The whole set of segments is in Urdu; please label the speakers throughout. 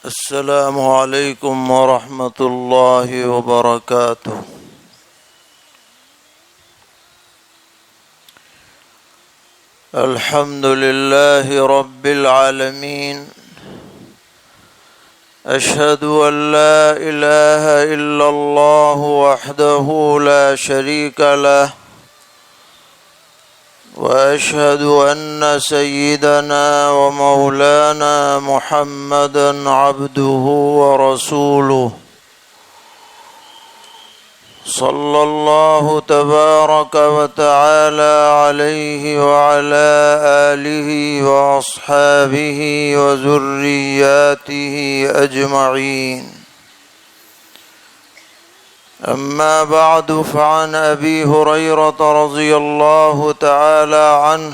Speaker 1: السلام علیکم ورحمۃ اللہ وبرکاتہ۔ الحمد للہ رب العالمین، اشہد ان لا الہ الا اللہ وحدہ لا شریک لہ، واشہد ان سیدنا ومولانا محمدا عبدہ ورسولہ، صلی اللہ تبارک وتعالی علیہ وعلی آلہ واصحابہ وذریاتہ اجمعین۔ اما بعد فعن ابی ہریرۃ رضی اللہ تعالی عنہ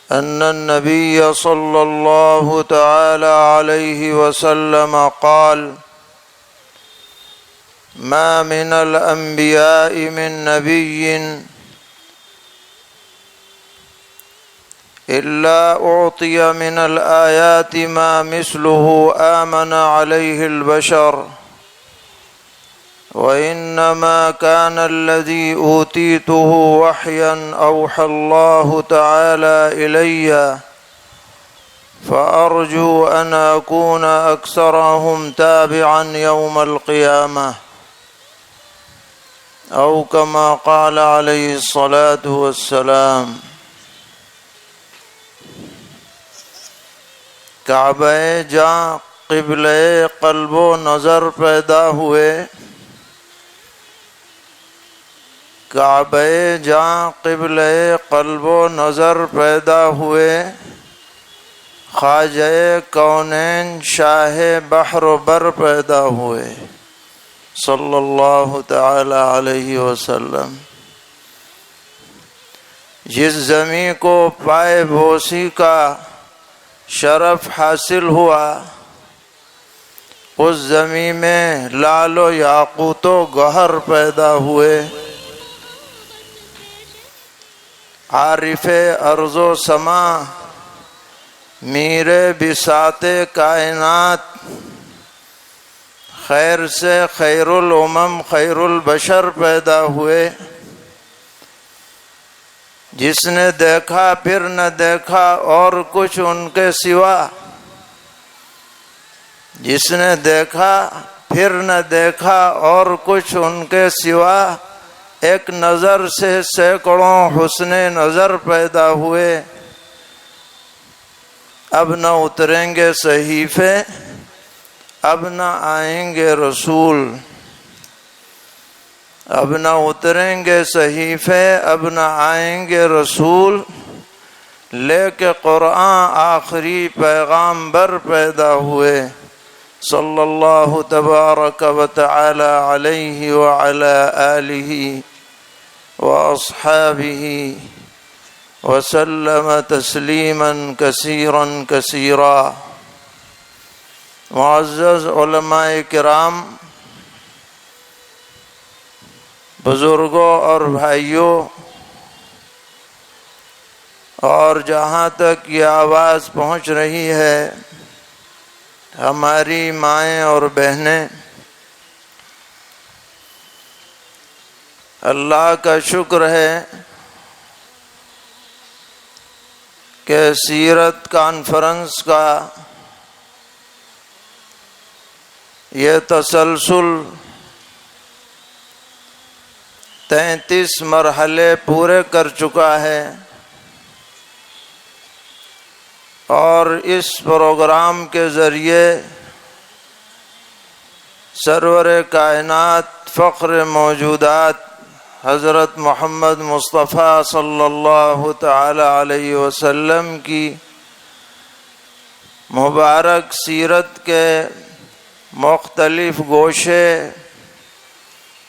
Speaker 1: ان النبی صلی اللہ تعالی علیہ وسلم قال: ما من الانبیاء من نبی الا اعطی من الآیات ما مثله آمن علیہ البشر، وإنما كان الذي أوتيته وحيا أوحى الله تعالى إلي، فأرجو أن أكون أكثرهم تابعا يوم القيامة، أو كما قال عليه الصلاة والسلام۔ کعبہ جاں قبلہ قلب و نظر پیدا ہوئے، کعبہ جاں قبلہ قلب و نظر پیدا ہوئے، خواجہ کونین شاہ بحر و بر پیدا ہوئے، صلی اللہ تعالی علیہ وسلم۔ جس زمین کو پائے بوسی کا شرف حاصل ہوا، اس زمین میں لال و یاقوت و گہر پیدا ہوئے، عارف ارض و سما میر بساط کائنات، خیر سے خیر الامم خیر البشر پیدا ہوئے، جس نے دیکھا پھر نہ دیکھا اور کچھ ان کے سوا، جس نے دیکھا پھر نہ دیکھا اور کچھ ان کے سوا، ایک نظر سے سینکڑوں حسن نظر پیدا ہوئے۔ اب نہ اتریں گے صحیفے، اب نہ آئیں گے رسول، اب نہ اتریں گے صحیفے، اب نہ آئیں گے رسول، لے کے قرآن آخری پیغامبر پیدا ہوئے، صلی اللہ تبارک و تعالی علیہ وعلی آلہ واصحابہ وسلم تسلیما کثیرا کثیرا۔ معزز علماء کرام، بزرگوں اور بھائیوں، اور جہاں تک یہ آواز پہنچ رہی ہے، ہماری مائیں اور بہنیں، اللہ کا شکر ہے کہ سیرت کانفرنس کا یہ تسلسل 33 مرحلے پورے کر چکا ہے، اور اس پروگرام کے ذریعے سرور کائنات فخر موجودات حضرت محمد مصطفیٰ صلی اللہ تعالی علیہ وسلم کی مبارک سیرت کے مختلف گوشے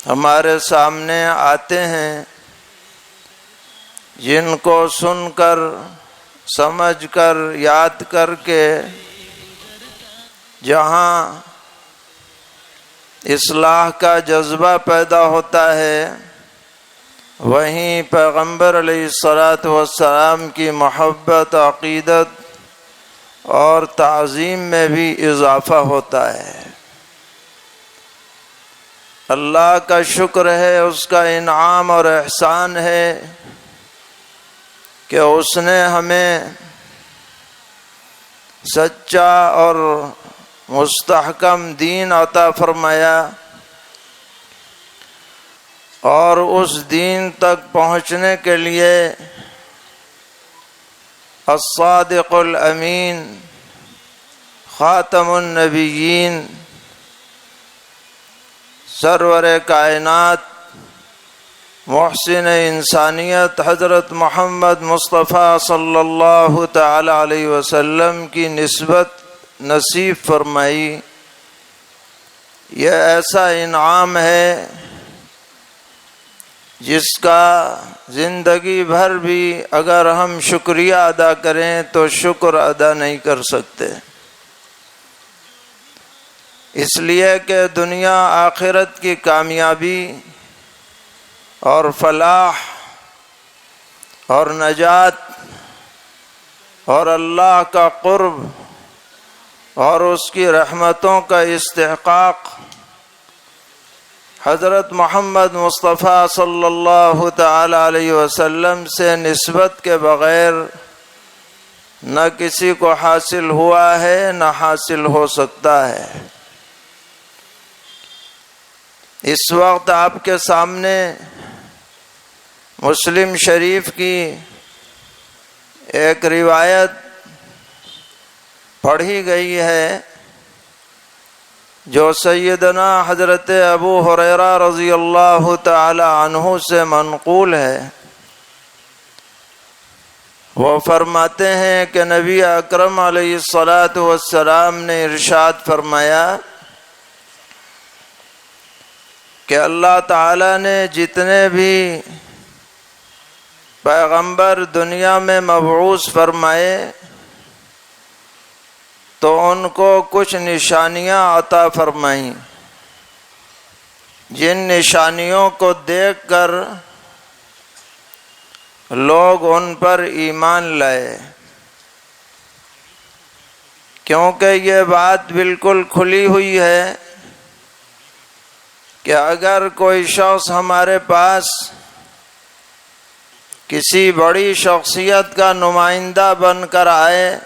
Speaker 1: ہمارے سامنے آتے ہیں، جن کو سن کر، سمجھ کر، یاد کر کے جہاں اصلاح کا جذبہ پیدا ہوتا ہے، وہیں پیغمبر علیہ الصلاۃ والسلام کی محبت، عقیدت اور تعظیم میں بھی اضافہ ہوتا ہے۔ اللہ کا شکر ہے، اس کا انعام اور احسان ہے کہ اس نے ہمیں سچا اور مستحکم دین عطا فرمایا، اور اس دین تک پہنچنے کے لیے الصادق الامین خاتم النبیین سرور کائنات محسن انسانیت حضرت محمد مصطفیٰ صلی اللہ تعالی علیہ وسلم کی نسبت نصیب فرمائی۔ یہ ایسا انعام ہے جس کا زندگی بھر بھی اگر ہم شکریہ ادا کریں تو شکر ادا نہیں کر سکتے، اس لیے کہ دنیا آخرت کی کامیابی اور فلاح اور نجات اور اللہ کا قرب اور اس کی رحمتوں کا استحقاق حضرت محمد مصطفیٰ صلی اللہ تعالی علیہ وسلم سے نسبت کے بغیر نہ کسی کو حاصل ہوا ہے نہ حاصل ہو سکتا ہے۔ اس وقت آپ کے سامنے مسلم شریف کی ایک روایت پڑھی گئی ہے جو سیدنا حضرت ابو ہریرہ رضی اللہ تعالی عنہ سے منقول ہے۔ وہ فرماتے ہیں کہ نبی اکرم علیہ الصلاۃ والسلام نے ارشاد فرمایا کہ اللہ تعالی نے جتنے بھی پیغمبر دنیا میں مبعوث فرمائے تو ان کو کچھ نشانیاں عطا فرمائیں، جن نشانیوں کو دیکھ کر لوگ ان پر ایمان لائے، کیونکہ یہ بات بالکل کھلی ہوئی ہے کہ اگر کوئی شخص ہمارے پاس کسی بڑی شخصیت کا نمائندہ بن کر آئے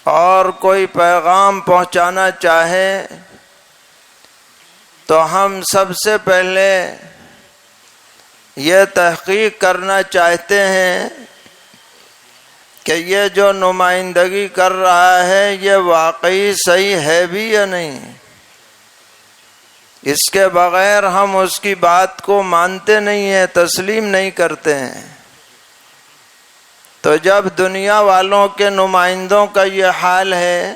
Speaker 1: اور کوئی پیغام پہنچانا چاہے تو ہم سب سے پہلے یہ تحقیق کرنا چاہتے ہیں کہ یہ جو نمائندگی کر رہا ہے یہ واقعی صحیح ہے بھی یا نہیں۔ اس کے بغیر ہم اس کی بات کو مانتے نہیں ہیں، تسلیم نہیں کرتے ہیں۔ تو جب دنیا والوں کے نمائندوں کا یہ حال ہے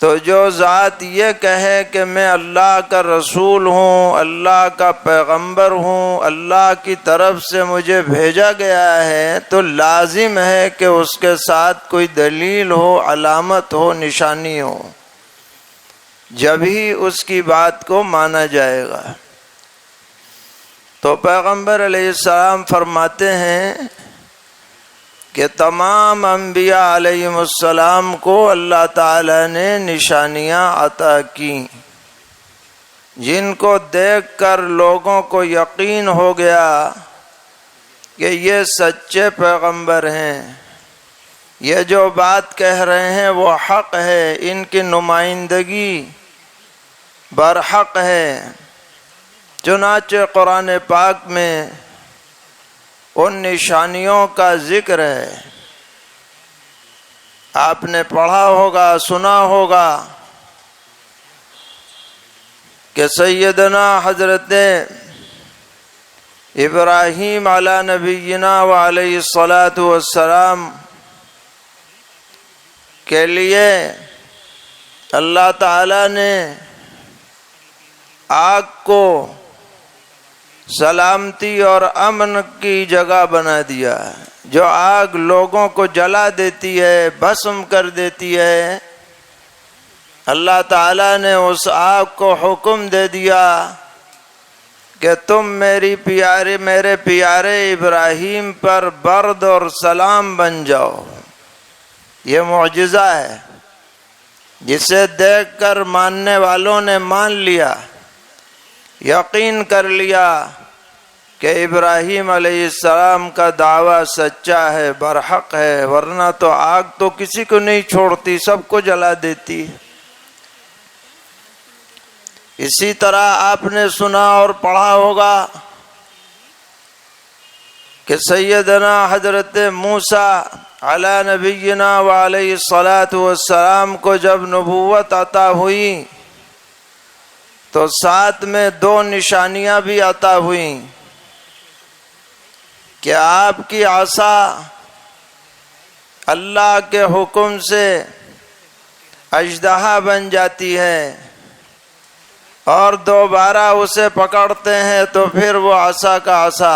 Speaker 1: تو جو ذات یہ کہے کہ میں اللہ کا رسول ہوں، اللہ کا پیغمبر ہوں، اللہ کی طرف سے مجھے بھیجا گیا ہے، تو لازم ہے کہ اس کے ساتھ کوئی دلیل ہو، علامت ہو، نشانی ہو، جب ہی اس کی بات کو مانا جائے گا۔ تو پیغمبر علیہ السلام فرماتے ہیں کہ تمام انبیاء علیہم السلام کو اللہ تعالی نے نشانیاں عطا کی، جن کو دیکھ کر لوگوں کو یقین ہو گیا کہ یہ سچے پیغمبر ہیں، یہ جو بات کہہ رہے ہیں وہ حق ہے، ان کی نمائندگی برحق ہے۔ چنانچہ قرآن پاک میں ان نشانیوں کا ذکر ہے، آپ نے پڑھا ہوگا، سنا ہوگا کہ سیدنا حضرت ابراہیم علی نبینا و علیہ الصلاۃ والسلام کے لیے اللہ تعالی نے آگ کو سلامتی اور امن کی جگہ بنا دیا۔ جو آگ لوگوں کو جلا دیتی ہے، بھسم کر دیتی ہے، اللہ تعالیٰ نے اس آگ کو حکم دے دیا کہ تم میرے پیارے ابراہیم پر برد اور سلام بن جاؤ۔ یہ معجزہ ہے جسے دیکھ کر ماننے والوں نے مان لیا، یقین کر لیا کہ ابراہیم علیہ السلام کا دعویٰ سچا ہے، برحق ہے، ورنہ تو آگ تو کسی کو نہیں چھوڑتی، سب کو جلا دیتی۔ اسی طرح آپ نے سنا اور پڑھا ہوگا کہ سیدنا حضرت موسیٰ علی نبینا وعلیہ الصلاۃ والسلام کو جب نبوت عطا ہوئی تو ساتھ میں 2 نشانیاں بھی عطا ہوئیں کہ آپ کی عصا اللہ کے حکم سے اژدہا بن جاتی ہے اور دوبارہ اسے پکڑتے ہیں تو پھر وہ عصا کا عصا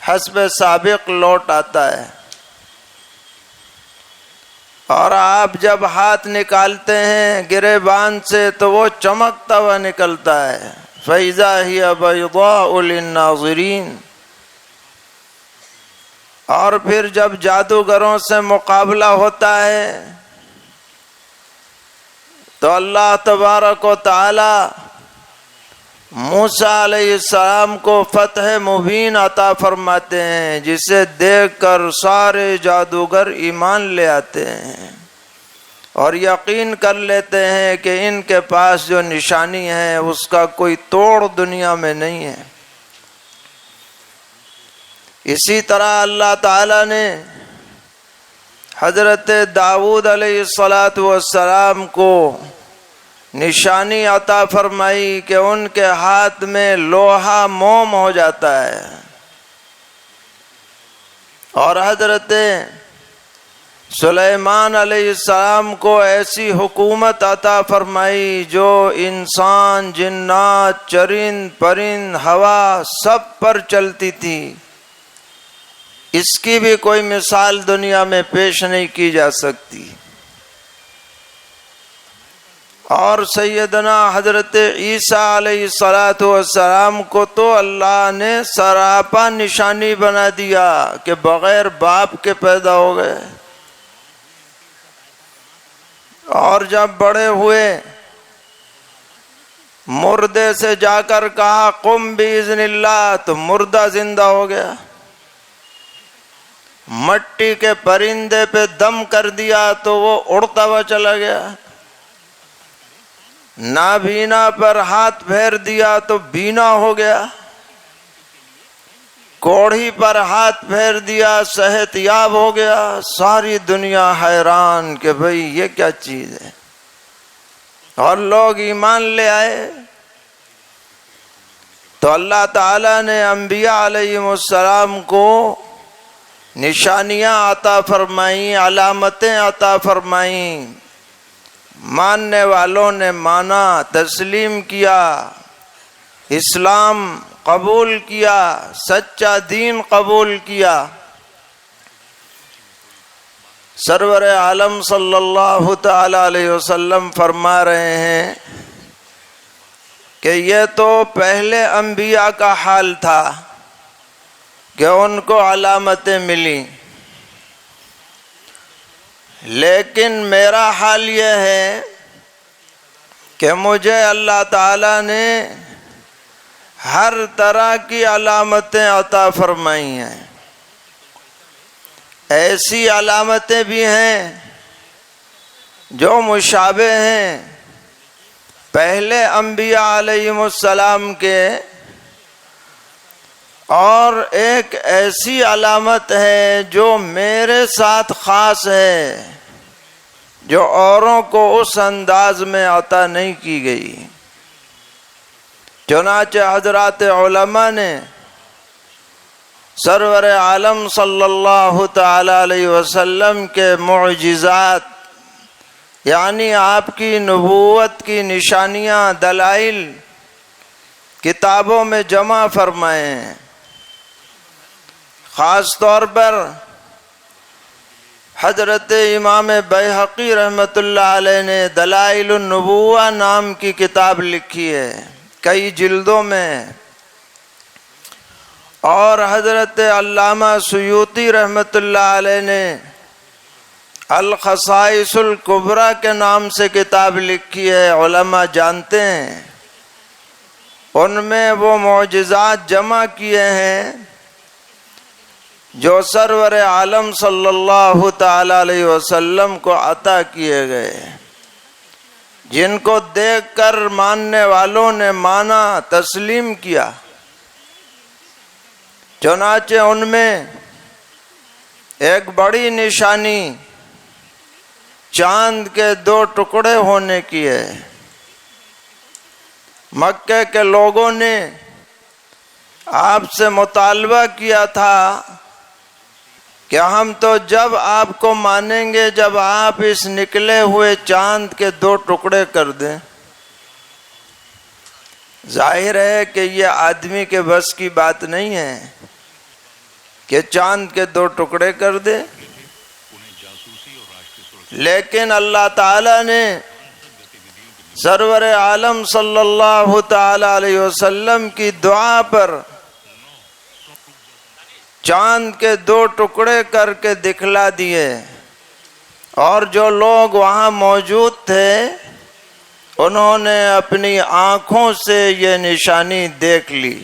Speaker 1: حسب سابق لوٹ آتا ہے، اور آپ جب ہاتھ نکالتے ہیں گریبان سے تو وہ چمکتا ہوا نکلتا ہے، فَإِذَا هِيَ بَيْضَاءُ لِلنَّاظِرِينَ۔ اور پھر جب جادوگروں سے مقابلہ ہوتا ہے تو اللہ تبارک و تعالی موسیٰ علیہ السلام کو فتح مبین عطا فرماتے ہیں، جسے دیکھ کر سارے جادوگر ایمان لے آتے ہیں اور یقین کر لیتے ہیں کہ ان کے پاس جو نشانی ہے اس کا کوئی توڑ دنیا میں نہیں ہے۔ اسی طرح اللہ تعالیٰ نے حضرت داؤد علیہ السلام کو نشانی عطا فرمائی کہ ان کے ہاتھ میں لوہا موم ہو جاتا ہے، اور حضرت سلیمان علیہ السلام کو ایسی حکومت عطا فرمائی جو انسان، جنات، چرند پرند، ہوا سب پر چلتی تھی۔ اس کی بھی کوئی مثال دنیا میں پیش نہیں کی جا سکتی۔ اور سیدنا حضرت عیسیٰ علیہ السلام کو تو اللہ نے سراپا نشانی بنا دیا کہ بغیر باپ کے پیدا ہو گئے، اور جب بڑے ہوئے مردے سے جا کر کہا قم باذن اللہ تو مردہ زندہ ہو گیا، مٹی کے پرندے پہ دم کر دیا تو وہ اڑتا ہوا چلا گیا، نابینا پر ہاتھ پھیر دیا تو بینا ہو گیا، کوڑھی پر ہاتھ پھیر دیا صحت یاب ہو گیا۔ ساری دنیا حیران کہ بھئی یہ کیا چیز ہے، اور لوگ ایمان لے آئے۔ تو اللہ تعالیٰ نے انبیاء علیہ السلام کو نشانیاں عطا فرمائیں، علامتیں عطا فرمائیں، ماننے والوں نے مانا، تسلیم کیا، اسلام قبول کیا، سچا دین قبول کیا۔ سرور عالم صلی اللہ تعالی علیہ وسلم فرما رہے ہیں کہ یہ تو پہلے انبیاء کا حال تھا کہ ان کو علامتیں ملیں، لیکن میرا حال یہ ہے کہ مجھے اللہ تعالیٰ نے ہر طرح کی علامتیں عطا فرمائی ہیں۔ ایسی علامتیں بھی ہیں جو مشابہ ہیں پہلے انبیاء علیہ السلام کے، اور ایک ایسی علامت ہے جو میرے ساتھ خاص ہے، جو اوروں کو اس انداز میں عطا نہیں کی گئی۔ چنانچہ حضرات علماء نے سرور عالم صلی اللہ تعالی علیہ وسلم کے معجزات، یعنی آپ کی نبوت کی نشانیاں، دلائل کتابوں میں جمع فرمائے ہیں۔ خاص طور پر حضرت امام بیہقی رحمۃ اللہ علیہ نے دلائل النبوہ نام کی کتاب لکھی ہے، کئی جلدوں میں اور حضرت علامہ سیوطی رحمۃ اللہ علیہ نے الخصائص الکبریٰ کے نام سے کتاب لکھی ہے، علماء جانتے ہیں۔ ان میں وہ معجزات جمع کیے ہیں جو سرور عالم صلی اللہ تعالی علیہ وسلم کو عطا کیے گئے، جن کو دیکھ کر ماننے والوں نے مانا، تسلیم کیا۔ چنانچہ ان میں ایک بڑی نشانی چاند کے 2 ٹکڑے ہونے کی ہے۔ مکے کے لوگوں نے آپ سے مطالبہ کیا تھا کہ ہم تو جب آپ کو مانیں گے جب آپ اس نکلے ہوئے چاند کے 2 ٹکڑے کر دیں۔ ظاہر ہے کہ یہ آدمی کے بس کی بات نہیں ہے کہ چاند کے 2 ٹکڑے کر دے، لیکن اللہ تعالی نے سرور عالم صلی اللہ تعالی علیہ وسلم کی دعا پر چاند کے 2 ٹکڑے کر کے دکھلا دیے، اور جو لوگ وہاں موجود تھے انہوں نے اپنی آنکھوں سے یہ نشانی دیکھ لی۔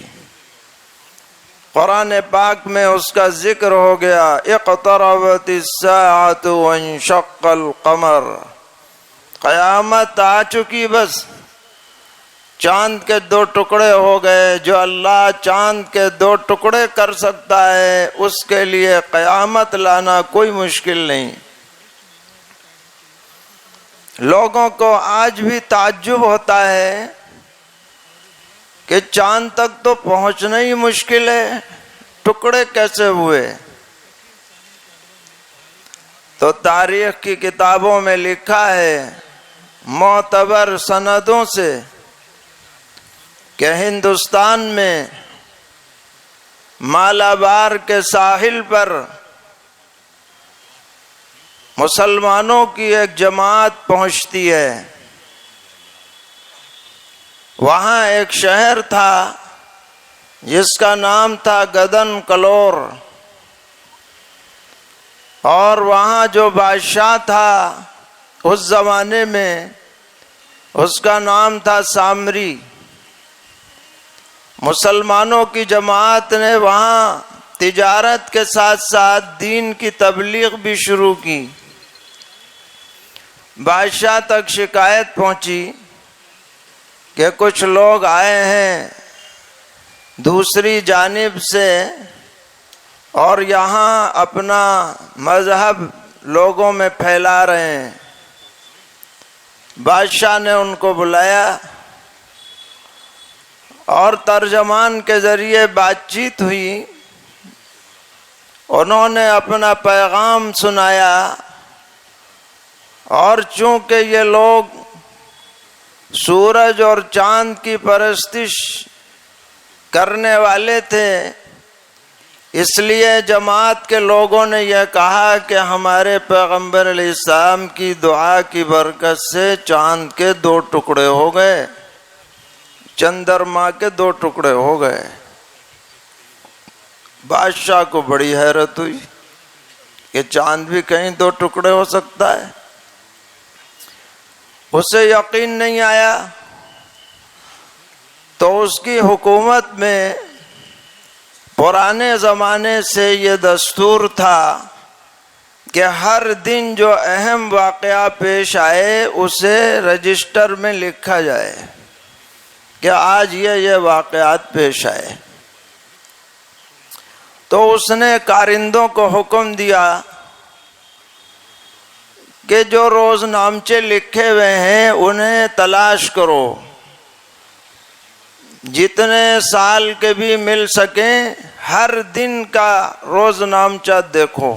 Speaker 1: قرآن پاک میں اس کا ذکر ہو گیا، اقتربت الساعۃ وانشق القمر، قیامت آ چکی، بس چاند کے 2 ٹکڑے ہو گئے۔ جو اللہ چاند کے 2 ٹکڑے کر سکتا ہے اس کے لیے قیامت لانا کوئی مشکل نہیں۔ لوگوں کو آج بھی تعجب ہوتا ہے کہ چاند تک تو پہنچنا ہی مشکل ہے، ٹکڑے کیسے ہوئے؟ تو تاریخ کی کتابوں میں لکھا ہے معتبر سندوں سے کہ ہندوستان میں مالابار کے ساحل پر مسلمانوں کی ایک جماعت پہنچتی ہے۔ وہاں ایک شہر تھا جس کا نام تھا گدن کلور، اور وہاں جو بادشاہ تھا اس زمانے میں اس کا نام تھا سامری۔ مسلمانوں کی جماعت نے وہاں تجارت کے ساتھ ساتھ دین کی تبلیغ بھی شروع کی۔ بادشاہ تک شکایت پہنچی کہ کچھ لوگ آئے ہیں دوسری جانب سے اور یہاں اپنا مذہب لوگوں میں پھیلا رہے ہیں۔ بادشاہ نے ان کو بلایا اور ترجمان کے ذریعے بات چیت ہوئی۔ انہوں نے اپنا پیغام سنایا، اور چونکہ یہ لوگ سورج اور چاند کی پرستش کرنے والے تھے، اس لیے جماعت کے لوگوں نے یہ کہا کہ ہمارے پیغمبر علیہ السلام کی دعا کی برکت سے چاند کے 2 ٹکڑے ہو گئے، چندرما کے 2 ٹکڑے ہو گئے۔ بادشاہ کو بڑی حیرت ہوئی کہ چاند بھی کہیں 2 ٹکڑے ہو سکتا ہے، اسے یقین نہیں آیا۔ تو اس کی حکومت میں پرانے زمانے سے یہ دستور تھا کہ ہر دن جو اہم واقعہ پیش آئے اسے رجسٹر میں لکھا جائے کہ آج یہ واقعات پیش آئے۔ تو اس نے کارندوں کو حکم دیا کہ جو روز نامچے لکھے ہوئے ہیں انہیں تلاش کرو، جتنے سال کے بھی مل سکیں ہر دن کا روز نامچہ دیکھو۔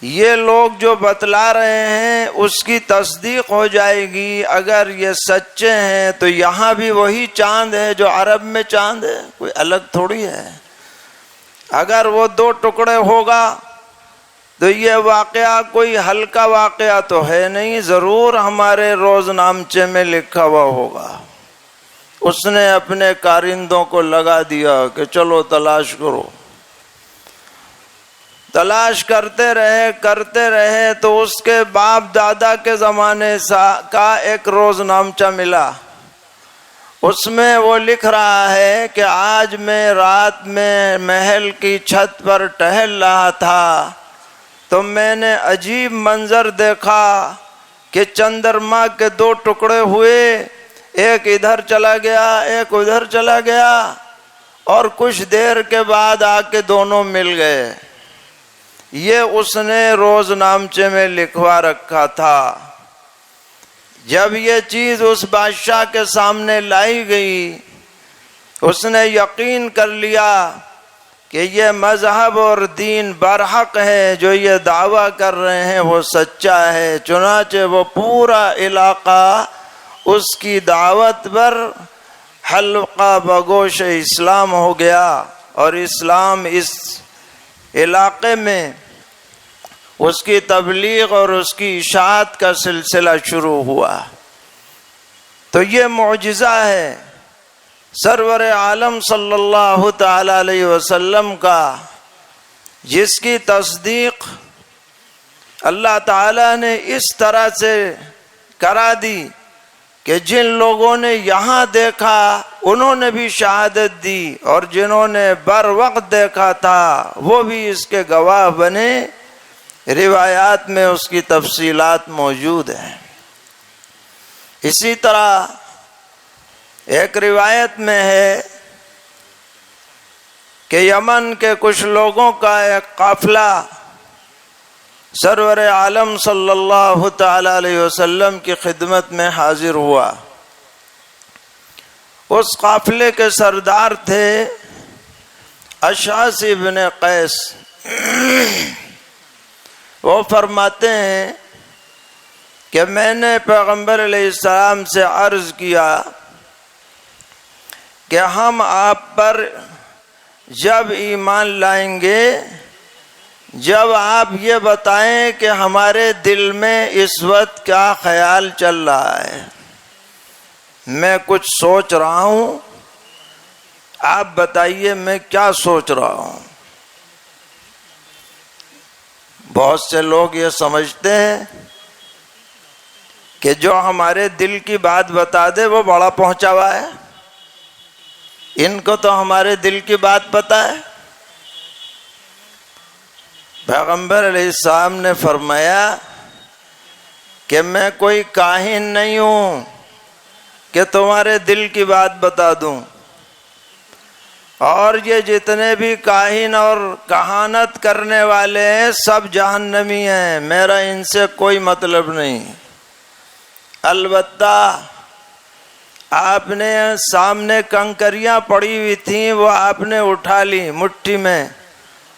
Speaker 1: یہ لوگ جو بتلا رہے ہیں اس کی تصدیق ہو جائے گی۔ اگر یہ سچے ہیں تو یہاں بھی وہی چاند ہے جو عرب میں چاند ہے، کوئی الگ تھوڑی ہے۔ اگر وہ 2 ٹکڑے ہوگا تو یہ واقعہ کوئی ہلکا واقعہ تو ہے نہیں، ضرور ہمارے روز نامچے میں لکھا ہوا ہوگا۔ اس نے اپنے کارندوں کو لگا دیا کہ چلو تلاش کرو۔ تلاش کرتے رہے تو اس کے باپ دادا کے زمانے کا ایک روزنامچہ ملا۔ اس میں وہ لکھ رہا ہے کہ آج میں رات میں محل کی چھت پر ٹہل رہا تھا تو میں نے عجیب منظر دیکھا کہ چندرما کے 2 ٹکڑے ہوئے، ایک ادھر چلا گیا ایک ادھر چلا گیا، اور کچھ دیر کے بعد آ کے دونوں مل گئے۔ یہ اس نے روزنامچے میں لکھوا رکھا تھا۔ جب یہ چیز اس بادشاہ کے سامنے لائی گئی، اس نے یقین کر لیا کہ یہ مذہب اور دین برحق ہے، جو یہ دعویٰ کر رہے ہیں وہ سچا ہے۔ چنانچہ وہ پورا علاقہ اس کی دعوت پر حلقہ بگوش اسلام ہو گیا، اور اسلام اس علاقے میں اس کی تبلیغ اور اس کی اشاعت کا سلسلہ شروع ہوا۔ تو یہ معجزہ ہے سرور عالم صلی اللہ تعالی علیہ وسلم کا، جس کی تصدیق اللہ تعالیٰ نے اس طرح سے کرا دی کہ جن لوگوں نے یہاں دیکھا انہوں نے بھی شہادت دی، اور جنہوں نے بر وقت دیکھا تھا وہ بھی اس کے گواہ بنے۔ روایات میں اس کی تفصیلات موجود ہیں۔ اسی طرح ایک روایت میں ہے کہ یمن کے کچھ لوگوں کا ایک قافلہ سرور عالم صلی اللہ تعالی علیہ وسلم کی خدمت میں حاضر ہوا۔ اس قافلے کے سردار تھے اشعث ابن قیس۔ وہ فرماتے ہیں کہ میں نے پیغمبر علیہ السلام سے عرض کیا کہ ہم آپ پر جب ایمان لائیں گے، جب آپ یہ بتائیں کہ ہمارے دل میں اس وقت کیا خیال چل رہا ہے۔ میں کچھ سوچ رہا ہوں، آپ بتائیے میں کیا سوچ رہا ہوں۔ بہت سے لوگ یہ سمجھتے ہیں کہ جو ہمارے دل کی بات بتا دے وہ بڑا پہنچا ہوا ہے، ان کو تو ہمارے دل کی بات پتہ ہے۔ پیغمبر علیہ السلام نے فرمایا کہ میں کوئی کاہن نہیں ہوں کہ تمہارے دل کی بات بتا دوں، اور یہ جتنے بھی کاہن اور کہانت کرنے والے ہیں سب جہنمی ہیں، میرا ان سے کوئی مطلب نہیں۔ البتہ آپ نے سامنے کنکریاں پڑی ہوئی تھیں، وہ آپ نے اٹھا لی مٹھی میں،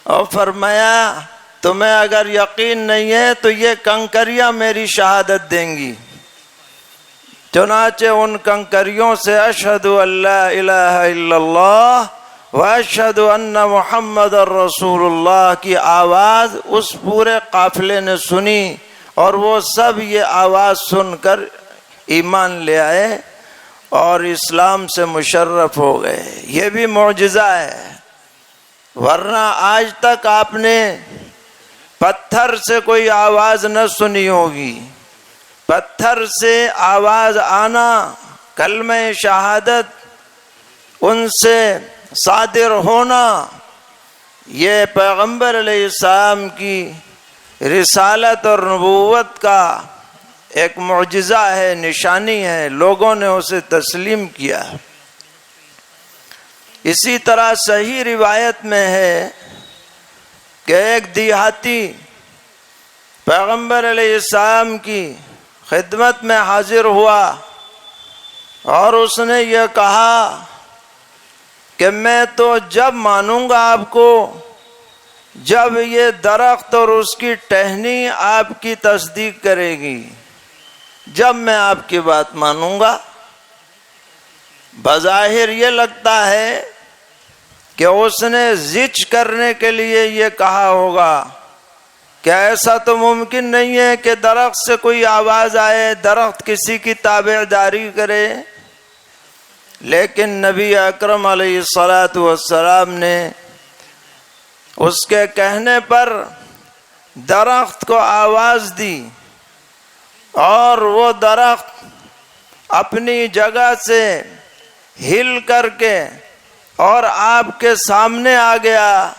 Speaker 1: اور فرمایا تمہیں اگر یقین نہیں ہے تو یہ کنکریاں میری شہادت دیں گی۔ چنانچہ ان کنکریوں سے اشہد ان لا الہ الا اللہ واشہد ان محمد رسول اللہ کی آواز اس پورے قافلے نے سنی، اور وہ سب یہ آواز سن کر ایمان لے آئے اور اسلام سے مشرف ہو گئے۔ یہ بھی معجزہ ہے، ورنہ آج تک آپ نے پتھر سے کوئی آواز نہ سنی ہوگی۔ پتھر سے آواز آنا، کلمہ شہادت ان سے صادر ہونا، یہ پیغمبر علیہ السلام کی رسالت اور نبوت کا ایک معجزہ ہے، نشانی ہے، لوگوں نے اسے تسلیم کیا۔ اسی طرح صحیح روایت میں ہے کہ ایک دیہاتی پیغمبر علیہ السلام کی خدمت میں حاضر ہوا، اور اس نے یہ کہا کہ میں تو جب مانوں گا آپ کو جب یہ درخت اور اس کی ٹہنی آپ کی تصدیق کرے گی، جب میں آپ کی بات مانوں گا۔ بظاہر یہ لگتا ہے کہ اس نے زج کرنے کے لیے یہ کہا ہوگا کہ ایسا تو ممکن نہیں ہے کہ درخت سے کوئی آواز آئے، درخت کسی کی تابعداری کرے۔ لیکن نبی اکرم علیہ الصلاۃ والسلام نے اس کے کہنے پر درخت کو آواز دی اور وہ درخت اپنی جگہ سے ہل کر کے اور آپ کے سامنے آ گیا،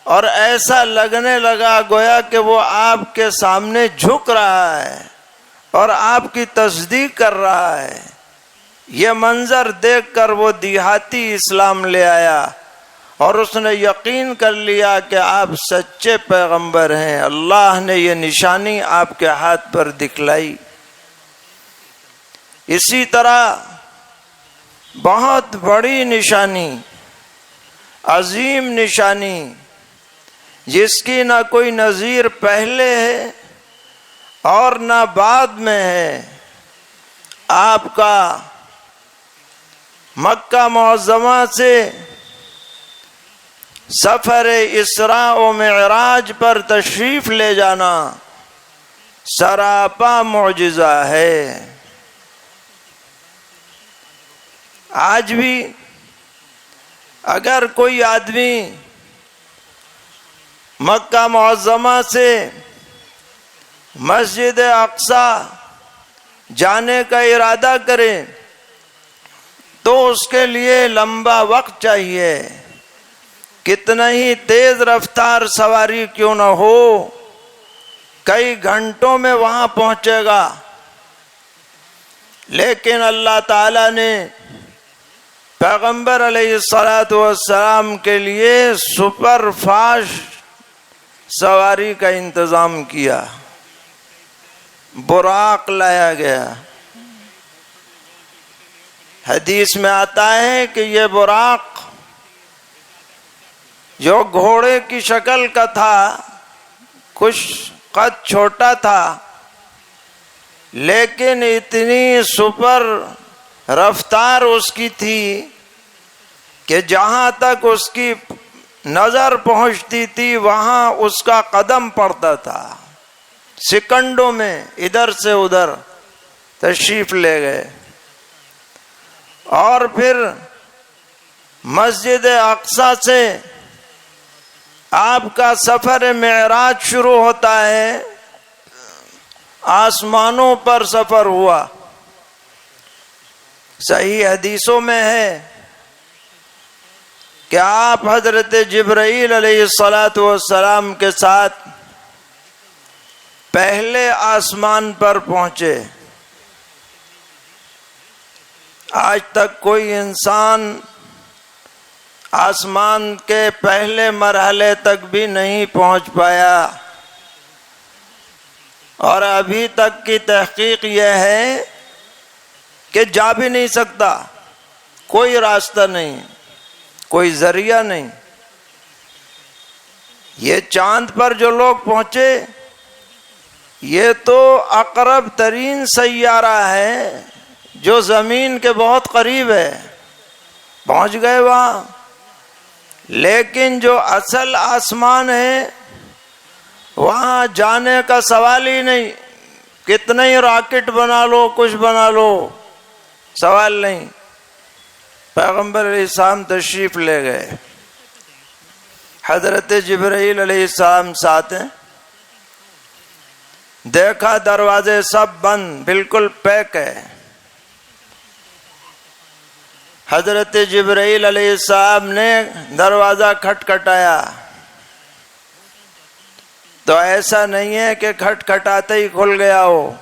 Speaker 1: اور ایسا لگنے لگا گویا کہ وہ آپ کے سامنے جھک رہا ہے اور آپ کی تصدیق کر رہا ہے۔ یہ منظر دیکھ کر وہ دیہاتی اسلام لے آیا اور اس نے یقین کر لیا کہ آپ سچے پیغمبر ہیں۔ اللہ نے یہ نشانی آپ کے ہاتھ پر دکھلائی۔ اسی طرح بہت بڑی نشانی، عظیم نشانی، جس کی نہ کوئی نظیر پہلے ہے اور نہ بعد میں ہے، آپ کا مکہ معظمہ سے سفر اسراء و معراج پر تشریف لے جانا سراپا معجزہ ہے۔ آج بھی اگر کوئی آدمی مکہ معظمہ سے مسجد اقصی جانے کا ارادہ کرے تو اس کے لیے لمبا وقت چاہیے، کتنا ہی تیز رفتار سواری کیوں نہ ہو، کئی گھنٹوں میں وہاں پہنچے گا۔ لیکن اللہ تعالیٰ نے پیغمبر علیہ الصلاۃ والسلام کے لیے سپر فاسٹ سواری کا انتظام کیا، براق لایا گیا۔ حدیث میں آتا ہے کہ یہ براق جو گھوڑے کی شکل کا تھا، کچھ قد چھوٹا تھا، لیکن اتنی سپر رفتار اس کی تھی کہ جہاں تک اس کی نظر پہنچتی تھی وہاں اس کا قدم پڑتا تھا۔ سیکنڈوں میں ادھر سے ادھر تشریف لے گئے، اور پھر مسجد اقصی سے آپ کا سفر معراج شروع ہوتا ہے۔ آسمانوں پر سفر ہوا۔ صحیح حدیثوں میں ہے کہ آپ حضرت جبرائیل علیہ الصلاۃ والسلام کے ساتھ پہلے آسمان پر پہنچے۔ آج تک کوئی انسان آسمان کے پہلے مرحلے تک بھی نہیں پہنچ پایا، اور ابھی تک کی تحقیق یہ ہے کہ جا بھی نہیں سکتا، کوئی راستہ نہیں، کوئی ذریعہ نہیں۔ یہ چاند پر جو لوگ پہنچے، یہ تو اقرب ترین سیارہ ہے جو زمین کے بہت قریب ہے، پہنچ گئے وہاں۔ لیکن جو اصل آسمان ہے وہاں جانے کا سوال ہی نہیں، کتنے ہی راکٹ بنا لو، کچھ بنا لو، سوال نہیں۔ پیغمبر علیہ السلام تشریف لے گئے، حضرت جبرائیل علیہ السلام ساتھ ہیں۔ دیکھا دروازے سب بند، بالکل پیک ہے۔ حضرت جبرائیل علیہ السلام نے دروازہ کھٹکھٹایا تو ایسا نہیں ہے کہ کھٹکھٹاتے ہی کھل گیا ہو،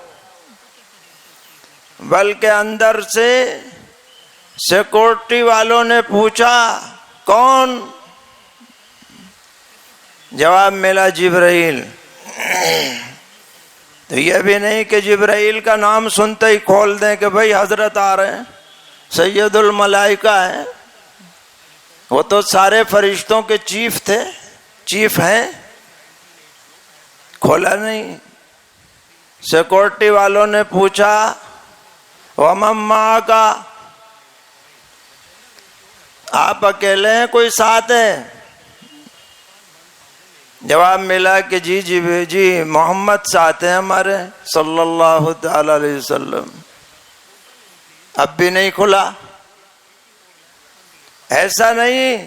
Speaker 1: بلکہ اندر سے سیکورٹی والوں نے پوچھا کون؟ جواب ملا جبرائیل۔ تو یہ بھی نہیں کہ جبرائیل کا نام سنتے ہی کھول دیں کہ بھئی حضرت آ رہے ہیں، سید الملائکہ ہیں، وہ تو سارے فرشتوں کے چیف تھے، چیف ہیں۔ کھولا نہیں۔ سیکورٹی والوں نے پوچھا وَمَن مَّعَكَ، آپ اکیلے ہیں کوئی ساتھ ہے؟ جواب ملا کہ جی محمد ساتھ ہیں ہمارے صلی اللہ تعالی علیہ وسلم۔ اب بھی نہیں کھلا۔ ایسا نہیں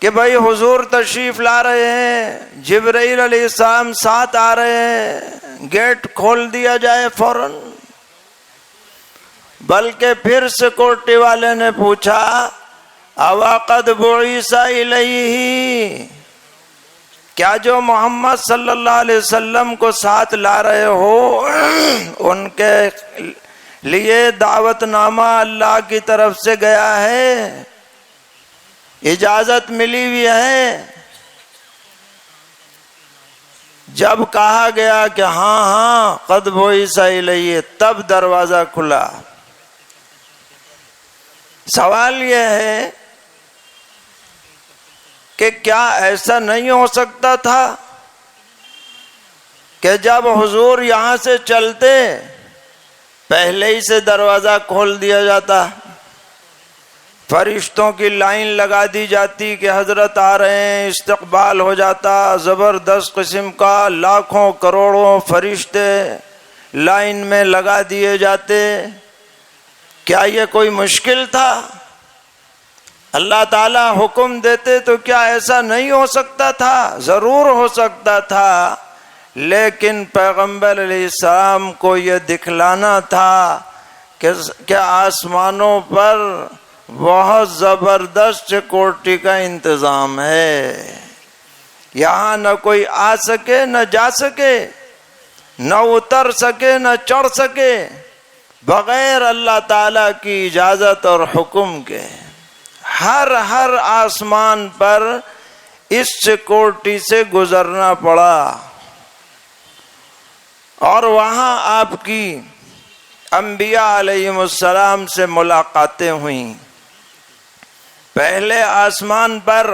Speaker 1: کہ بھائی حضور تشریف لا رہے ہیں، جبرائیل علیہ السلام ساتھ آ رہے ہیں، گیٹ کھول دیا جائے فوراً. بلکہ پھر سیکورٹی والے نے پوچھا اَوَا قَدْ بُعِثَ إِلَيْهِ، کیا جو محمد صلی اللہ علیہ وسلم کو ساتھ لا رہے ہو ان کے لیے دعوت نامہ اللہ کی طرف سے گیا ہے، اجازت ملی ہوئی ہے؟ جب کہا گیا کہ ہاں قد بعث الیہ، تب دروازہ کھلا. سوال یہ ہے کہ کیا ایسا نہیں ہو سکتا تھا کہ جب حضور یہاں سے چلتے پہلے ہی سے دروازہ کھول دیا جاتا، فرشتوں کی لائن لگا دی جاتی کہ حضرت آ رہے ہیں، استقبال ہو جاتا، زبردست قسم کا لاکھوں کروڑوں فرشتے لائن میں لگا دیے جاتے؟ کیا یہ کوئی مشکل تھا؟ اللہ تعالیٰ حکم دیتے تو کیا ایسا نہیں ہو سکتا تھا؟ ضرور ہو سکتا تھا، لیکن پیغمبر علیہ السلام کو یہ دکھلانا تھا کہ آسمانوں پر بہت زبردست سیکورٹی کا انتظام ہے، یہاں نہ کوئی آ سکے نہ جا سکے، نہ اتر سکے نہ چڑھ سکے بغیر اللہ تعالیٰ کی اجازت اور حکم کے. ہر آسمان پر اس سیکورٹی سے گزرنا پڑا، اور وہاں آپ کی انبیاء علیہم السلام سے ملاقاتیں ہوئیں. پہلے آسمان پر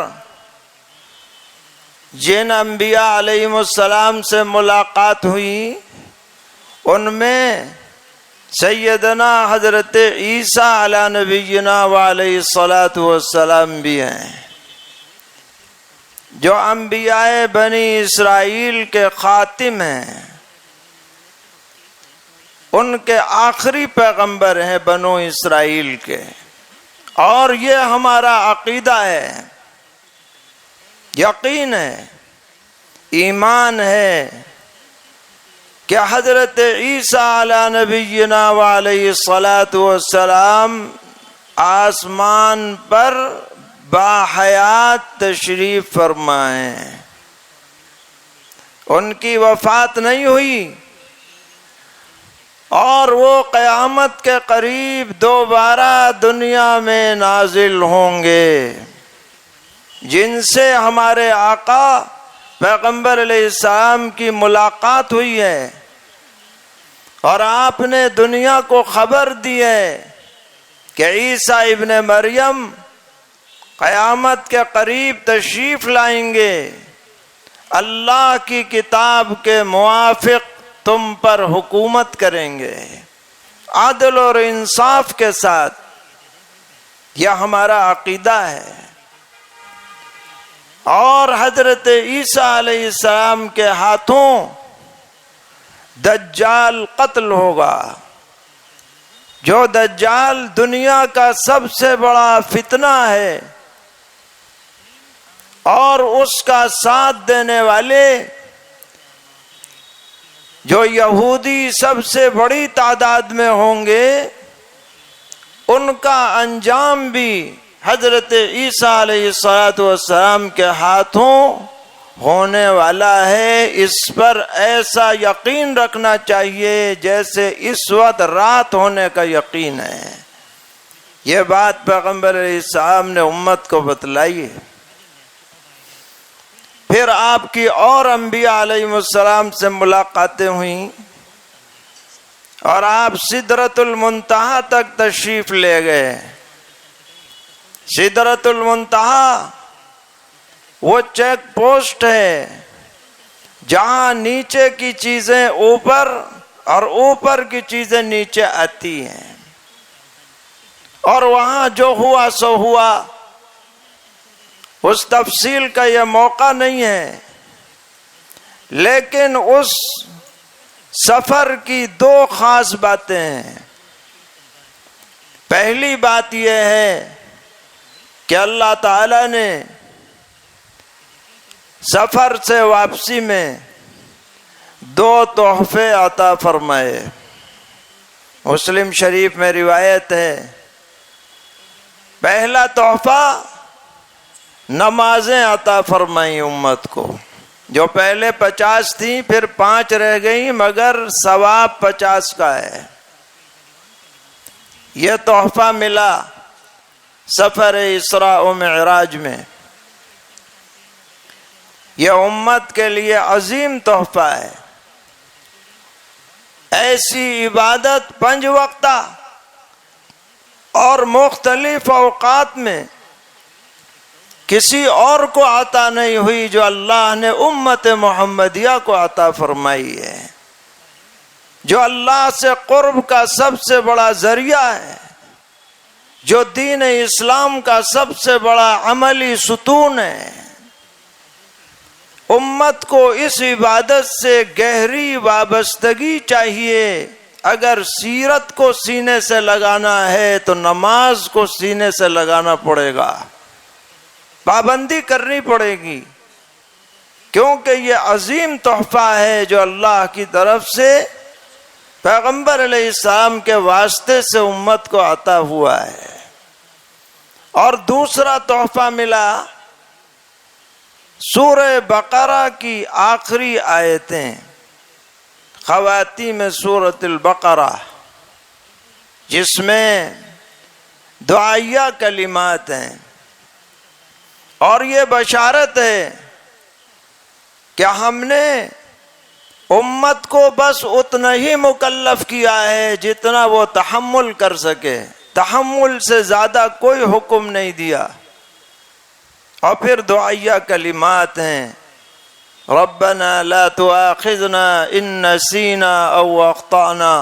Speaker 1: جن انبیاء علیہم السلام سے ملاقات ہوئی ان میں سیدنا حضرت عیسیٰ علی نبینا وعلیہ الصلاۃ والسلام بھی ہیں، جو انبیاء بنی اسرائیل کے خاتم ہیں، ان کے آخری پیغمبر ہیں بنو اسرائیل کے. اور یہ ہمارا عقیدہ ہے، یقین ہے، ایمان ہے کہ حضرت عیسیٰ علی نبینا وعلیہ الصلاۃ والسلام آسمان پر باحیات تشریف فرمائیں. ان کی وفات نہیں ہوئی، اور وہ قیامت کے قریب دوبارہ دنیا میں نازل ہوں گے، جن سے ہمارے آقا پیغمبر علیہ السلام کی ملاقات ہوئی ہے، اور آپ نے دنیا کو خبر دی ہے کہ عیسیٰ ابن مریم قیامت کے قریب تشریف لائیں گے، اللہ کی کتاب کے موافق تم پر حکومت کریں گے، عدل اور انصاف کے ساتھ. یہ ہمارا عقیدہ ہے. اور حضرت عیسیٰ علیہ السلام کے ہاتھوں دجال قتل ہوگا، جو دجال دنیا کا سب سے بڑا فتنہ ہے، اور اس کا ساتھ دینے والے جو یہودی سب سے بڑی تعداد میں ہوں گے، ان کا انجام بھی حضرت عیسیٰ علیہ السلام کے ہاتھوں ہونے والا ہے. اس پر ایسا یقین رکھنا چاہیے جیسے اس وقت رات ہونے کا یقین ہے. یہ بات پیغمبر علیہ السلام نے امت کو بتلائی ہے. پھر آپ کی اور انبیاء علیہ السلام سے ملاقاتیں ہوئیں، اور آپ سدرۃ المنتہا تک تشریف لے گئے. سدرۃ المنتہا وہ چیک پوسٹ ہے جہاں نیچے کی چیزیں اوپر اور اوپر کی چیزیں نیچے آتی ہیں، اور وہاں جو ہوا سو ہوا. اس تفصیل کا یہ موقع نہیں ہے، لیکن اس سفر کی دو خاص باتیں ہیں. پہلی بات یہ ہے کہ اللہ تعالی نے سفر سے واپسی میں 2 تحفے عطا فرمائے۔ مسلم شریف میں روایت ہے، پہلا تحفہ نمازیں عطا فرمائیں امت کو، جو پہلے 50 تھیں پھر 5 رہ گئیں، مگر ثواب 50 کا ہے۔ یہ تحفہ ملا سفر اسراء و معراج میں۔ یہ امت کے لیے عظیم تحفہ ہے۔ ایسی عبادت 5 وقتہ اور مختلف اوقات میں کسی اور کو عطا نہیں ہوئی جو اللہ نے امت محمدیہ کو عطا فرمائی ہے، جو اللہ سے قرب کا سب سے بڑا ذریعہ ہے، جو دین اسلام کا سب سے بڑا عملی ستون ہے۔ امت کو اس عبادت سے گہری وابستگی چاہیے۔ اگر سیرت کو سینے سے لگانا ہے تو نماز کو سینے سے لگانا پڑے گا، پابندی کرنی پڑے گی، کیونکہ یہ عظیم تحفہ ہے جو اللہ کی طرف سے پیغمبر علیہ السلام کے واسطے سے امت کو عطا ہوا ہے۔ اور دوسرا تحفہ ملا سورہ بقرہ کی آخری آیتیں، خواتیم سورۃ البقرہ، جس میں دعائیہ کلمات ہیں، اور یہ بشارت ہے کہ ہم نے امت کو بس اتنا ہی مکلف کیا ہے جتنا وہ تحمل کر سکے، تحمل سے زیادہ کوئی حکم نہیں دیا۔ اور پھر دعائیہ کلمات ہیں، ربنا لا تؤاخذنا ان نسینا او اخطأنا،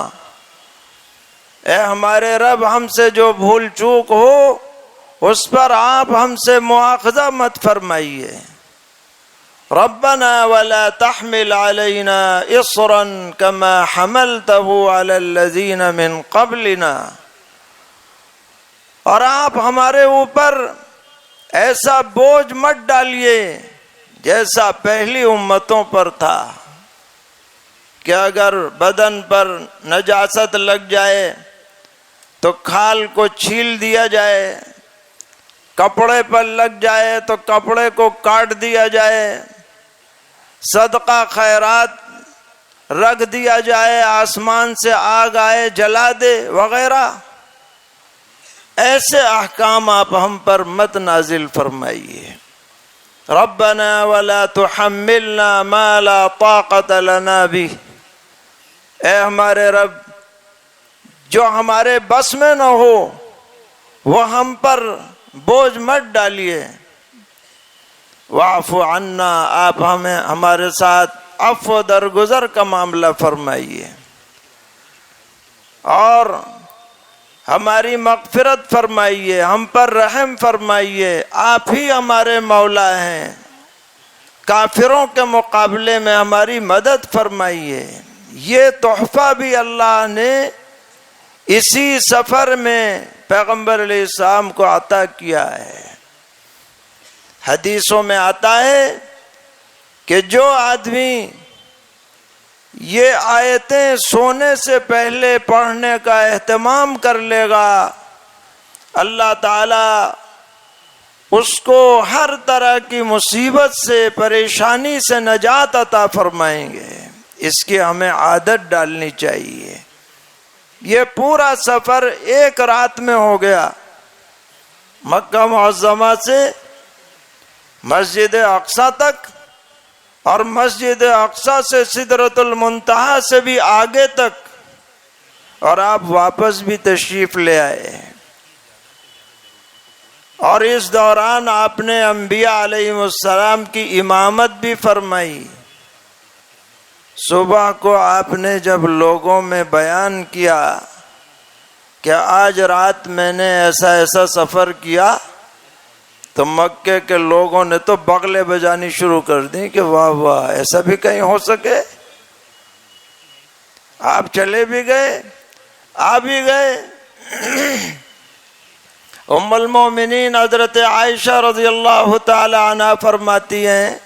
Speaker 1: اے ہمارے رب ہم سے جو بھول چوک ہو اس پر آپ ہم سے مواخذہ مت فرمائیے۔ ربنا ولا تحمل علينا اصرا كما حملته على الذين من قبلنا، اور آپ ہمارے اوپر ایسا بوجھ مت ڈالیے جیسا پہلی امتوں پر تھا، کہ اگر بدن پر نجاست لگ جائے تو کھال کو چھیل دیا جائے، کپڑے پر لگ جائے تو کپڑے کو کاٹ دیا جائے، صدقہ خیرات رکھ دیا جائے، آسمان سے آگ آئے جلا دے وغیرہ۔ ایسے احکام آپ ہم پر مت نازل فرمائیے۔ ربنا ولا تحملنا ما لا طاقت لنا به، اے ہمارے رب جو ہمارے بس میں نہ ہو وہ ہم پر بوجھ مت ڈالیے۔ واعف عنا، آپ ہمیں ہمارے ساتھ عفو درگزر کا معاملہ فرمائیے، اور ہماری مغفرت فرمائیے، ہم پر رحم فرمائیے۔ آپ ہی ہمارے مولا ہیں، کافروں کے مقابلے میں ہماری مدد فرمائیے۔ یہ تحفہ بھی اللہ نے اسی سفر میں پیغمبر علیہ السلام کو عطا کیا ہے۔ حدیثوں میں آتا ہے کہ جو آدمی یہ آیتیں سونے سے پہلے پڑھنے کا اہتمام کر لے گا، اللہ تعالی اس کو ہر طرح کی مصیبت سے، پریشانی سے نجات عطا فرمائیں گے۔ اس کی ہمیں عادت ڈالنی چاہیے۔ یہ پورا سفر ایک رات میں ہو گیا، مکہ معظمہ سے مسجد اقصی تک، اور مسجد اقصی سے سدرۃ المنتہا سے بھی آگے تک، اور آپ واپس بھی تشریف لے آئے۔ اور اس دوران آپ نے انبیاء علیہ السلام کی امامت بھی فرمائی۔ صبح کو آپ نے جب لوگوں میں بیان کیا کہ آج رات میں نے ایسا ایسا سفر کیا، تو مکے کے لوگوں نے تو بغلیں بجانی شروع کر دی کہ واہ واہ، ایسا بھی کہیں ہو سکے۔ آپ چلے بھی گئے، آ بھی گئے، ام المومنین حضرت عائشہ رضی اللہ تعالی عنہ فرماتی ہیں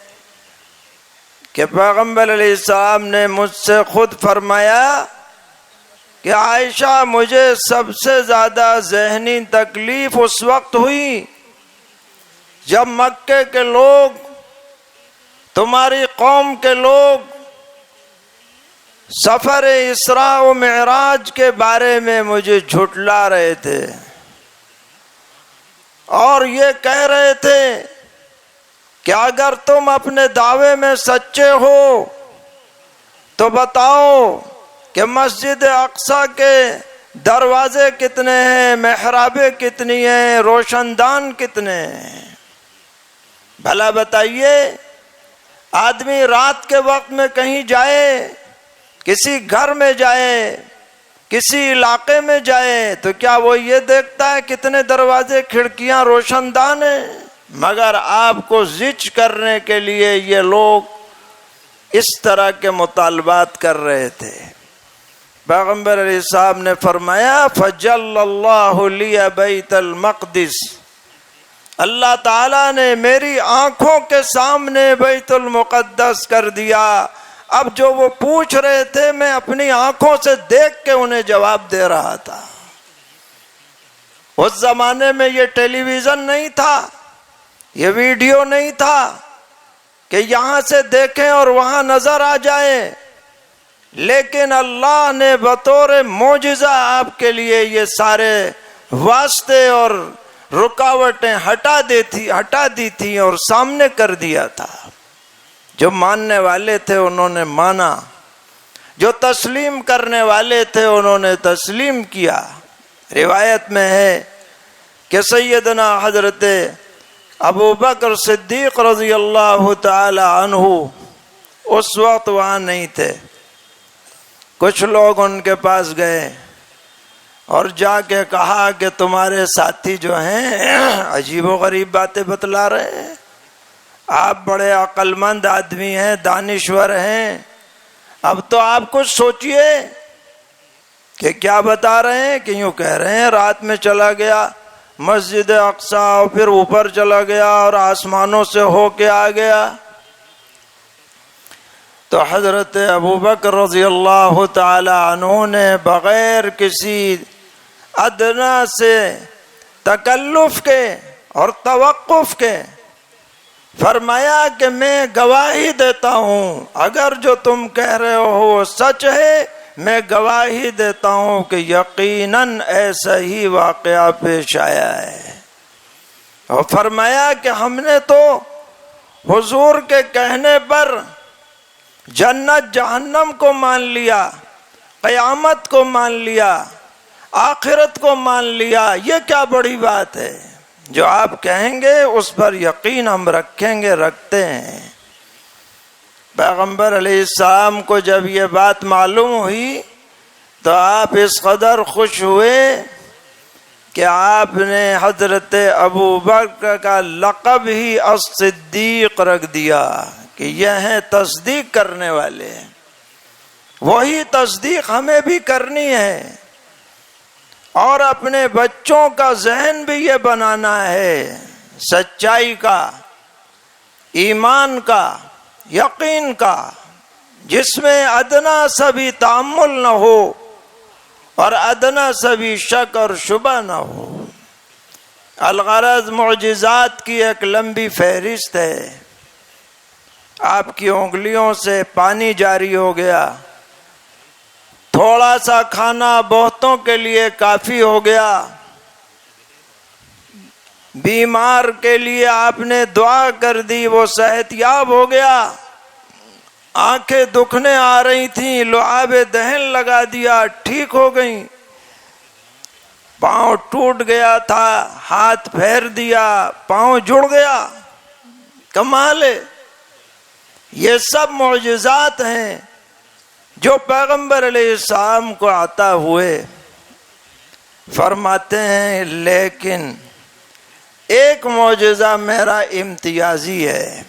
Speaker 1: کہ پیغمبر علیہ السلام نے مجھ سے خود فرمایا کہ عائشہ مجھے سب سے زیادہ ذہنی تکلیف اس وقت ہوئی جب مکے کے لوگ، تمہاری قوم کے لوگ سفر اسراء و معراج کے بارے میں مجھے جھٹلا رہے تھے اور یہ کہہ رہے تھے کہ اگر تم اپنے دعوے میں سچے ہو تو بتاؤ کہ مسجد اقصی کے دروازے کتنے ہیں، محرابیں کتنی ہیں، روشن دان کتنے ہیں؟ بھلا بتائیے، آدمی رات کے وقت میں کہیں جائے، کسی گھر میں جائے، کسی علاقے میں جائے تو کیا وہ یہ دیکھتا ہے کتنے دروازے کھڑکیاں روشن دان ہیں؟ مگر آپ کو زج کرنے کے لیے یہ لوگ اس طرح کے مطالبات کر رہے تھے۔ پیغمبر علیہ السلام نے فرمایا فجل اللہ لی بیت المقدس، اللہ تعالیٰ نے میری آنکھوں کے سامنے بیت المقدس کر دیا۔ اب جو وہ پوچھ رہے تھے میں اپنی آنکھوں سے دیکھ کے انہیں جواب دے رہا تھا۔ اس زمانے میں یہ ٹیلی ویژن نہیں تھا، یہ ویڈیو نہیں تھا کہ یہاں سے دیکھیں اور وہاں نظر آ جائے، لیکن اللہ نے بطور معجزہ آپ کے لیے یہ سارے واسطے اور رکاوٹیں ہٹا دی تھی اور سامنے کر دیا تھا۔ جو ماننے والے تھے انہوں نے مانا، جو تسلیم کرنے والے تھے انہوں نے تسلیم کیا۔ روایت میں ہے کہ سیدنا حضرت ابو بکر صدیق رضی اللہ تعالی عنہ اس وقت وہاں نہیں تھے۔ کچھ لوگ ان کے پاس گئے اور جا کے کہا کہ تمہارے ساتھی جو ہیں عجیب و غریب باتیں بتلا رہے ہیں، آپ بڑے عقل مند آدمی ہیں، دانشور ہیں، اب تو آپ کچھ سوچئے کہ کیا بتا رہے ہیں۔ کہ یوں کہہ رہے ہیں رات میں چلا گیا مسجد اقصی اور پھر اوپر چلا گیا اور آسمانوں سے ہو کے آ گیا۔ تو حضرت ابو بکر رضی اللہ تعالی عنہ نے بغیر کسی ادنا سے تکلف کے اور توقف کے فرمایا کہ میں گواہی دیتا ہوں، اگر جو تم کہہ رہے ہو وہ سچ ہے، میں گواہی دیتا ہوں کہ یقیناً ایسا ہی واقعہ پیش آیا ہے۔ اور فرمایا کہ ہم نے تو حضور کے کہنے پر جنت جہنم کو مان لیا، قیامت کو مان لیا، آخرت کو مان لیا، یہ کیا بڑی بات ہے؟ جو آپ کہیں گے اس پر یقین ہم رکھیں گے، رکھتے ہیں۔ پیغمبر علیہ السلام کو جب یہ بات معلوم ہوئی تو آپ اس قدر خوش ہوئے کہ آپ نے حضرت ابو بکر کا لقب ہی الصدیق رکھ دیا کہ یہ ہیں تصدیق کرنے والے۔ وہی تصدیق ہمیں بھی کرنی ہے اور اپنے بچوں کا ذہن بھی یہ بنانا ہے، سچائی کا، ایمان کا، یقین کا، جس میں ادنا سا بھی تأمل نہ ہو اور ادنا سا بھی شک اور شبہ نہ ہو۔ الغرض معجزات کی ایک لمبی فہرست ہے، آپ کی انگلیوں سے پانی جاری ہو گیا، تھوڑا سا کھانا بہتوں کے لیے کافی ہو گیا، بیمار کے لیے آپ نے دعا کر دی وہ صحت یاب ہو گیا، آنکھیں دکھنے آ رہی تھیں لعاب دہن لگا دیا ٹھیک ہو گئیں، پاؤں ٹوٹ گیا تھا ہاتھ پھیر دیا پاؤں جڑ گیا۔ کمال ہے، یہ سب معجزات ہیں جو پیغمبر علیہ السلام کو عطا ہوئے۔ فرماتے ہیں لیکن ایک معجزہ میرا امتیازی ہے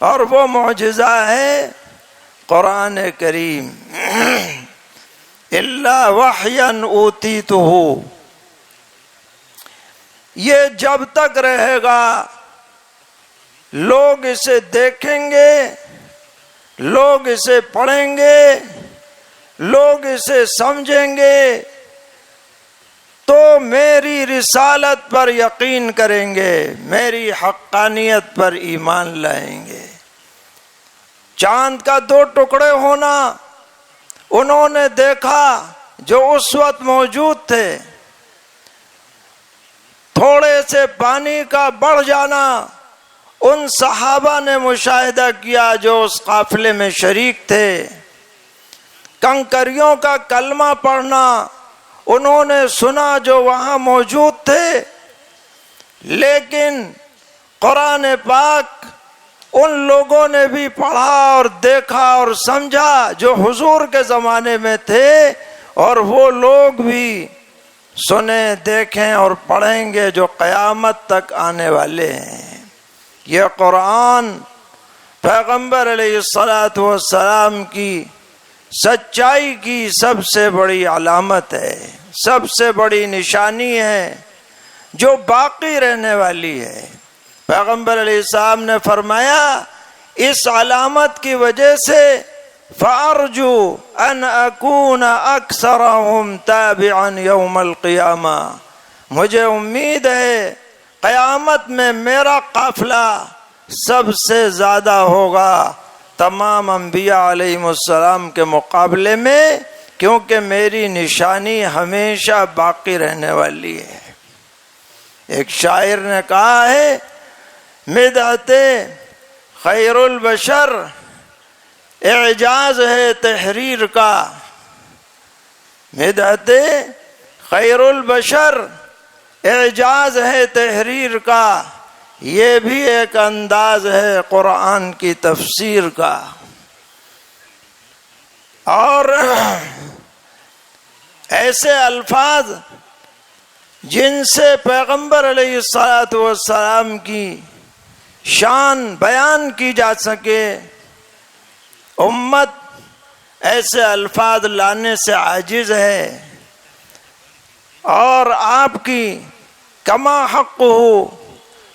Speaker 1: اور وہ معجزہ ہے قرآن کریم۔ الا وحیا اوتیتہ، یہ جب تک رہے گا لوگ اسے دیکھیں گے، لوگ اسے پڑھیں گے، لوگ اسے سمجھیں گے تو میری رسالت پر یقین کریں گے، میری حقانیت پر ایمان لائیں گے۔ چاند کا 2 ٹکڑے ہونا انہوں نے دیکھا جو اس وقت موجود تھے، تھوڑے سے پانی کا بڑھ جانا ان صحابہ نے مشاہدہ کیا جو اس قافلے میں شریک تھے، کنکریوں کا کلمہ پڑھنا انہوں نے سنا جو وہاں موجود تھے، لیکن قرآن پاک ان لوگوں نے بھی پڑھا اور دیکھا اور سمجھا جو حضور کے زمانے میں تھے، اور وہ لوگ بھی سنیں، دیکھیں اور پڑھیں گے جو قیامت تک آنے والے ہیں۔ یہ قرآن پیغمبر علیہ الصلاۃ والسلام کی سچائی کی سب سے بڑی علامت ہے، سب سے بڑی نشانی ہے جو باقی رہنے والی ہے۔ پیغمبر علیہ السلام نے فرمایا اس علامت کی وجہ سے فَأَرْجُو أَنْ أَكُونَ أَكْثَرَهُمْ تَابِعًا يَوْمَ الْقِيَامَةِ، مجھے امید ہے قیامت میں میرا قافلہ سب سے زیادہ ہوگا تمام انبیاء علیہ السلام کے مقابلے میں، کیونکہ میری نشانی ہمیشہ باقی رہنے والی ہے۔ ایک شاعر نے کہا ہے مدحت خیر البشر اعجاز ہے تحریر کا، مدحت خیر البشر اعجاز ہے تحریر کا، یہ بھی ایک انداز ہے قرآن کی تفسیر کا۔ اور ایسے الفاظ جن سے پیغمبر علیہ الصلاۃ والسلام کی شان بیان کی جا سکے، امت ایسے الفاظ لانے سے عاجز ہے، اور آپ کی کما حق ہو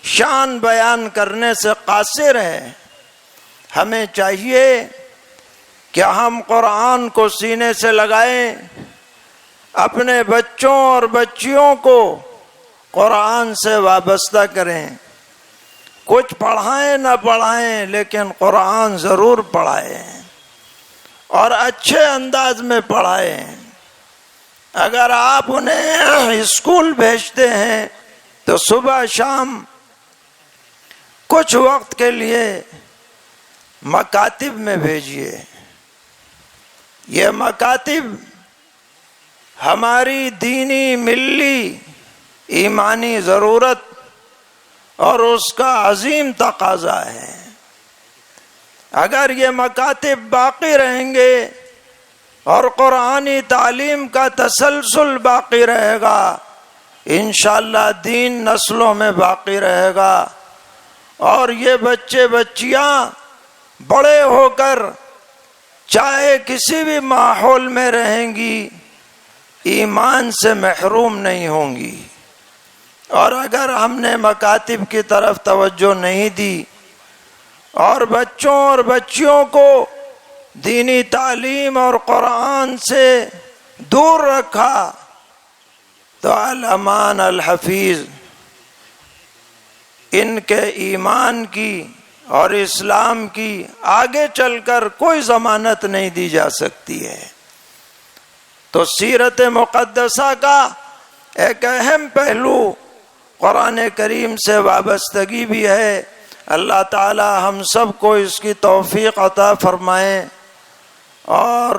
Speaker 1: شان بیان کرنے سے قاصر ہے۔ ہمیں چاہیے کہ ہم قرآن کو سینے سے لگائیں، اپنے بچوں اور بچیوں کو قرآن سے وابستہ کریں، کچھ پڑھائیں نہ پڑھائیں لیکن قرآن ضرور پڑھائیں اور اچھے انداز میں پڑھائیں۔ اگر آپ انہیں اسکول بھیجتے ہیں تو صبح شام کچھ وقت کے لیے مکاتب میں بھیجیے۔ یہ مکاتب ہماری دینی ملی ایمانی ضرورت اور اس کا عظیم تقاضا ہے۔ اگر یہ مکاتب باقی رہیں گے اور قرآنی تعلیم کا تسلسل باقی رہے گا، انشاءاللہ دین نسلوں میں باقی رہے گا، اور یہ بچے بچیاں بڑے ہو کر چاہے کسی بھی ماحول میں رہیں گی ایمان سے محروم نہیں ہوں گی۔ اور اگر ہم نے مکاتب کی طرف توجہ نہیں دی اور بچوں اور بچیوں کو دینی تعلیم اور قرآن سے دور رکھا تو الامان الحفیظ ان کے ایمان کی اور اسلام کی آگے چل کر کوئی ضمانت نہیں دی جا سکتی ہے۔ تو سیرت مقدسہ کا ایک اہم پہلو قرآن کریم سے وابستگی بھی ہے۔ اللہ تعالی ہم سب کو اس کی توفیق عطا فرمائیں، اور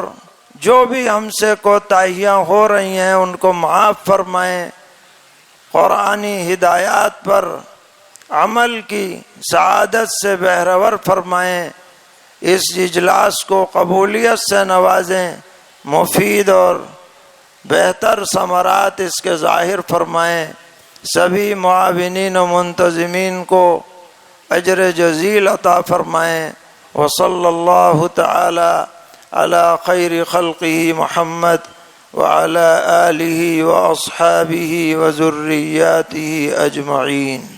Speaker 1: جو بھی ہم سے کوتاہیاں ہو رہی ہیں ان کو معاف فرمائیں، قرآنی ہدایات پر عمل کی سعادت سے بہرور فرمائیں، اس اجلاس کو قبولیت سے نوازیں، مفید اور بہتر ثمرات اس کے ظاہر فرمائیں، سبھی معاونین و منتظمین کو اجر جزیل عطا فرمائیں۔ وصلی اللہ تعالی علی خیر خلقہ محمد وعلى آله وأصحابه وذرياته أجمعين.